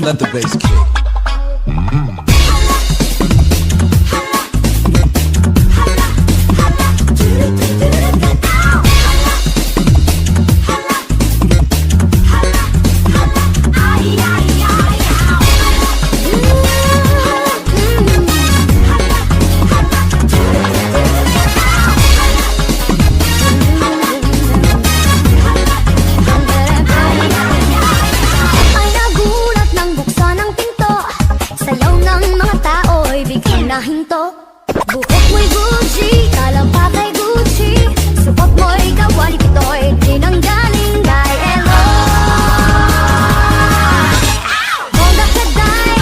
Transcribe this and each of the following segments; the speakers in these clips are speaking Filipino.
Let the bass kick. Hinto, buhok mo'y Gucci, talampa kay Gucci, supot mo'y kawali kito'y tinanggaling kay Eloy. Bongga kaday,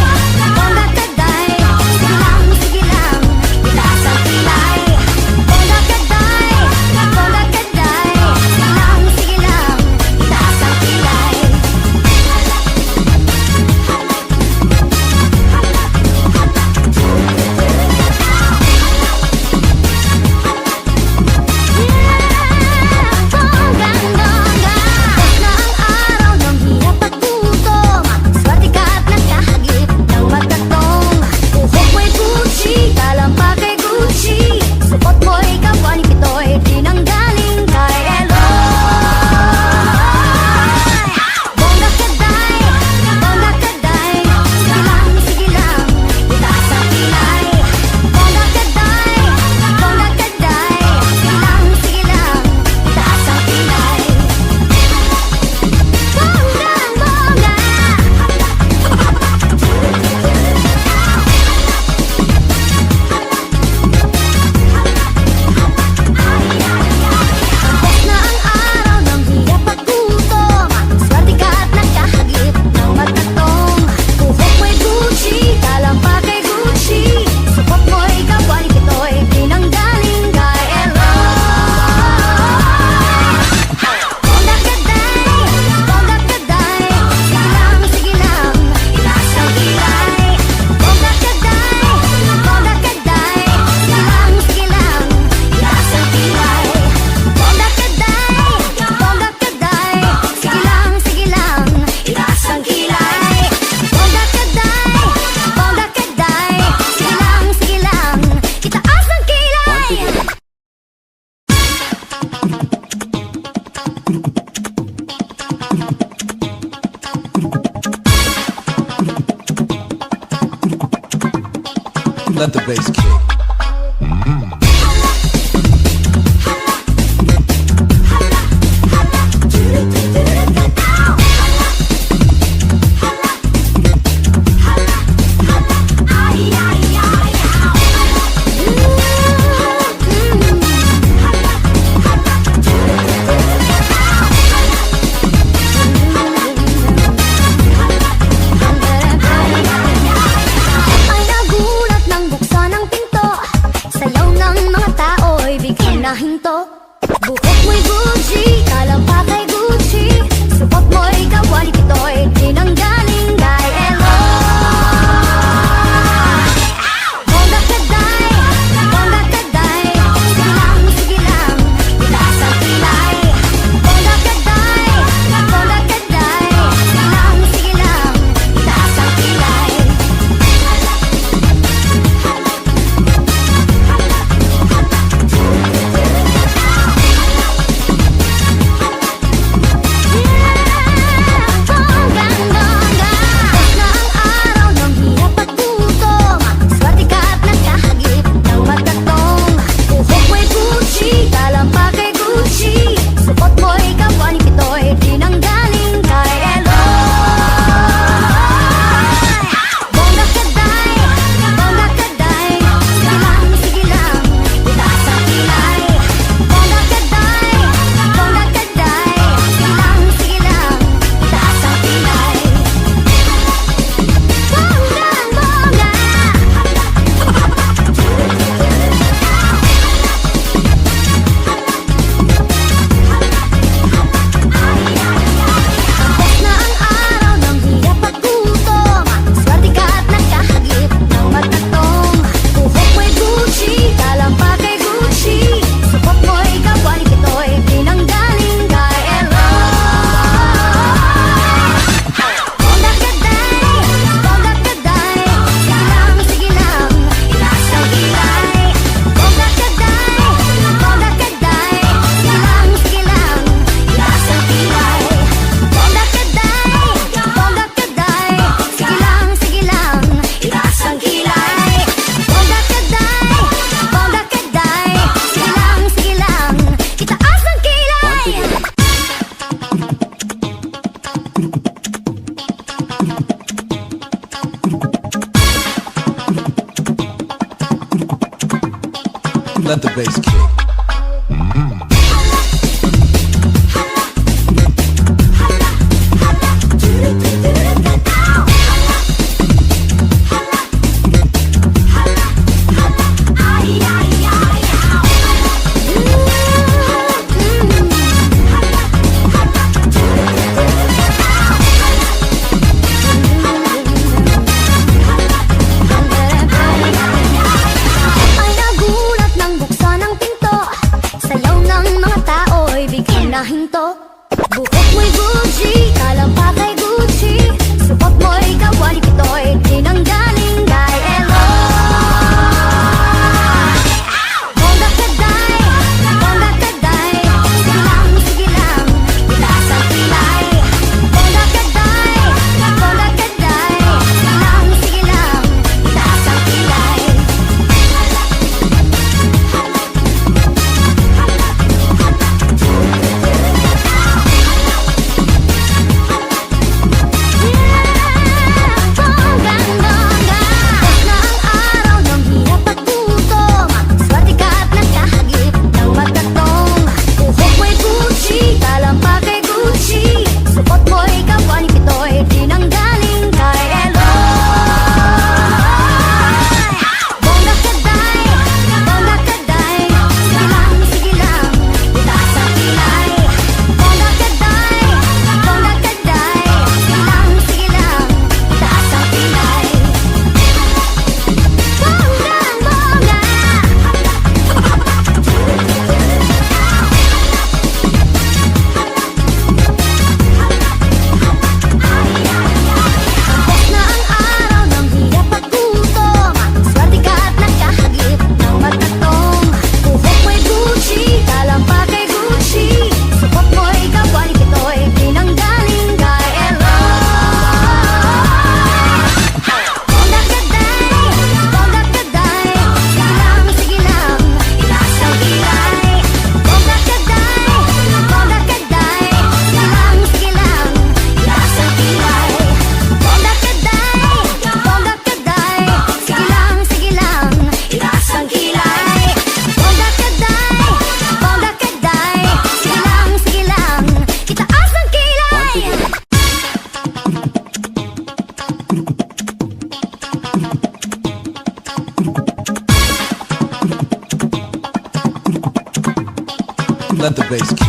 sige lang, itaas ang kilay. Bongga kaday, sige lang, itaas ang kilay. Let the bass kick. Hinto, buhok mo'y Gucci, talampa kay Gucci, supot mo'y kawali kito'y tinanggaling kay Eloy. Bongga kaday, sige lang, itaas ang kilay. Bongga kaday, sige lang, itaas ang kilay. Let the bass kick. Ay nagulat nang buksan ang pinto. Sayaw ng mga tao'y biglang nahinto. Buhok mo'y Gucci, talampa kay Gucci. Suot mo'y kawali, pito'y tinanggaling kay Eloy. Bongga kaday, bongga kaday. Sige lang, itaas ang kilay. Bongga kaday, bongga kaday. Sige lang, itaas ang kilay. Bonggang-bongga. Tapos na ang araw ng hirap at gutom. Swerte ka at nagkahagip ng magkatong. Buhok mo'y Gucci, talampa kay Gucci. Suot mo'y kawani, pito'y tinanggaling kay Eloy. Bongga kaday, bongga kaday. Sige lang, itaas ang kilay. Bongga kaday, bongga kaday. Sige lang, itaas ang kilay. Bonggang-bongga. Tapos na ang araw ng hirap at gutom. Swerte ka at nagkahagip ng magkatong. Buhok mo'y Gucci, talampa kay Gucci. Suot mo'y kawali, pito'y tinanggaling kay Eloy. Bongga kaday, bongga kaday. Sige lang, itaas ang kilay. Bongga kaday, bongga kaday. Sige lang, itaas ang kilay. Bongga kaday, bongga kaday. Sige lang, itaas ang kilay. Bongga kaday, bongga kaday. Sige lang, itaas ang kilay. Let the bass kick.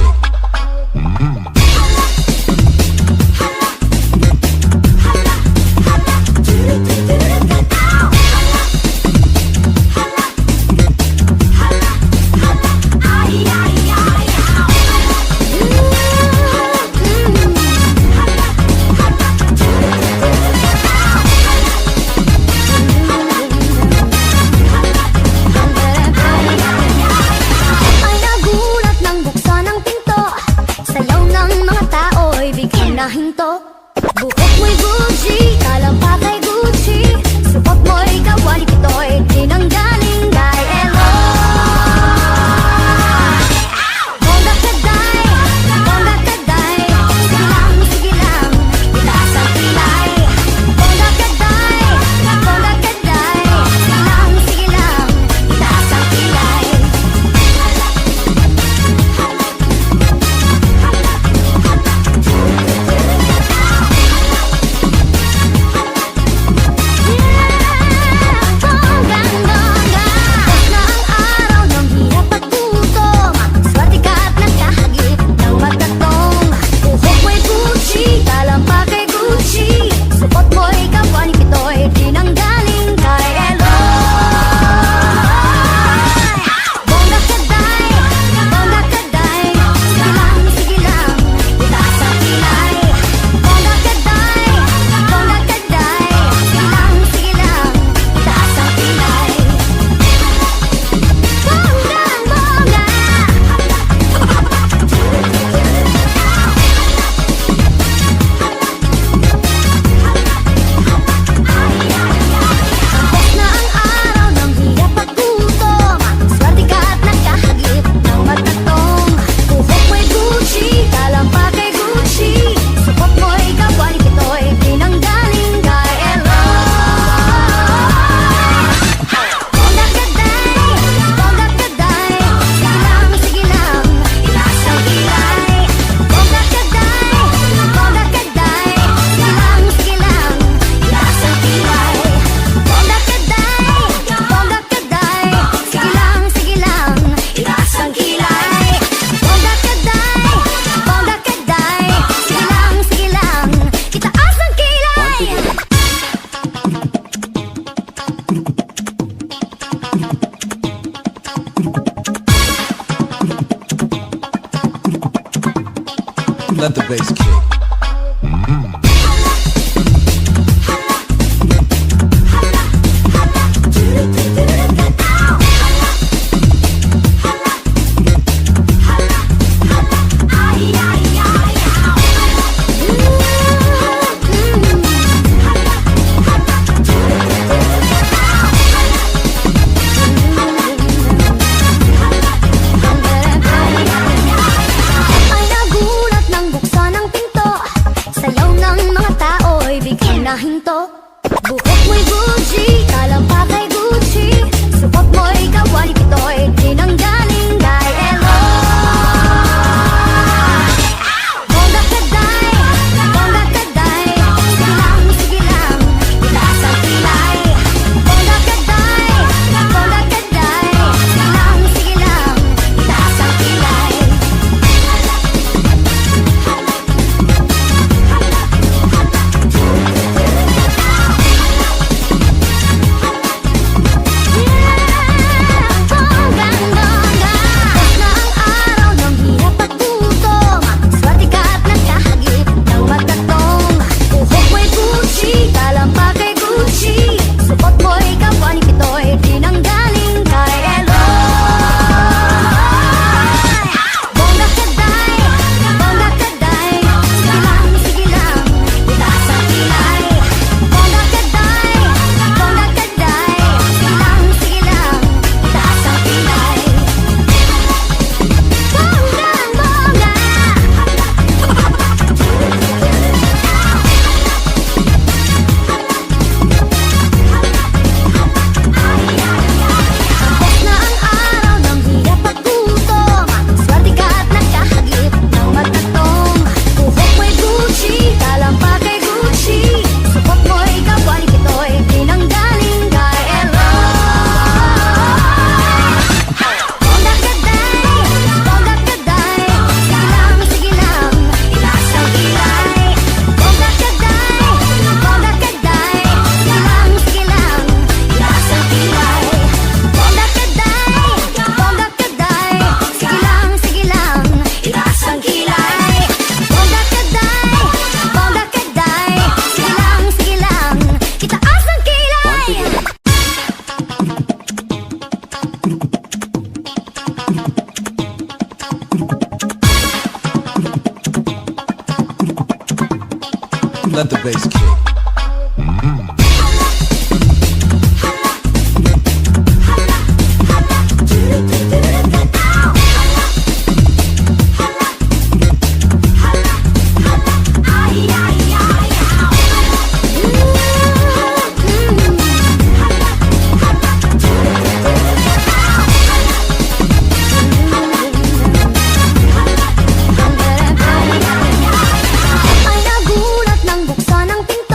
Ay nagulat nang buksan ang pinto. Let the bass kick. Ay nagulat nang buksan ang pinto. Sayaw ng mga tao'y biglang nahinto. Buhok mo'y Gucci, talampa kay Gucci. Supot mo'y kawali pito'y tinanggaling kay Eloy. Bongga kaday, bongga kaday. Sige lang, itaas ang kilay. Bongga kaday, bongga kaday. Sige lang, itaas ang kilay. Bonggang-bongga. Tapos na ang araw ng hirap at gutom. Swerte ka at nagkahagip ng magkatong. Buhok mo'y Gucci, talampa kay Gucci. Supot mo'y kawani pito'y tinanggaling kay Eloy. Bongga kaday, bongga kaday. Sige lang, itaas ang kilay. Bongga kaday, bongga kaday. Sige lang, itaas ang kilay. Bonggang-bongga. Tapos na ang araw ng hirap at gutom. Swerte ka at nagkahagip ng magkatong. Buhok mo'y Gucci, talampa kay Gucci. Supot mo'y kawali pito'y tinanggaling kay Eloy. Bongga kaday, bongga kaday. Sige lang, itaas ang kilay. Bongga kaday, bongga kaday. Sige lang, itaas ang kilay. Bongga kaday, bongga kaday. Sige lang, itaas ang kilay. Bongga kaday, bongga kaday. Sige lang, itaas ang kilay. Let the bass kick. Ay nagulat nang buksan ang pinto.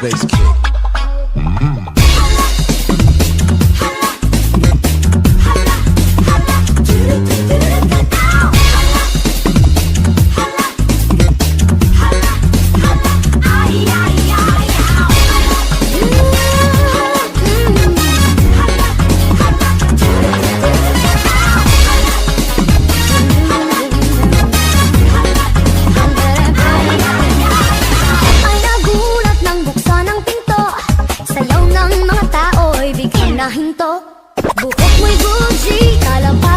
bass kick. Ay nagulat nang buksan ang pinto. Sayaw ng mga tao'y biglang nahinto. Buhok mo'y Gucci, talampay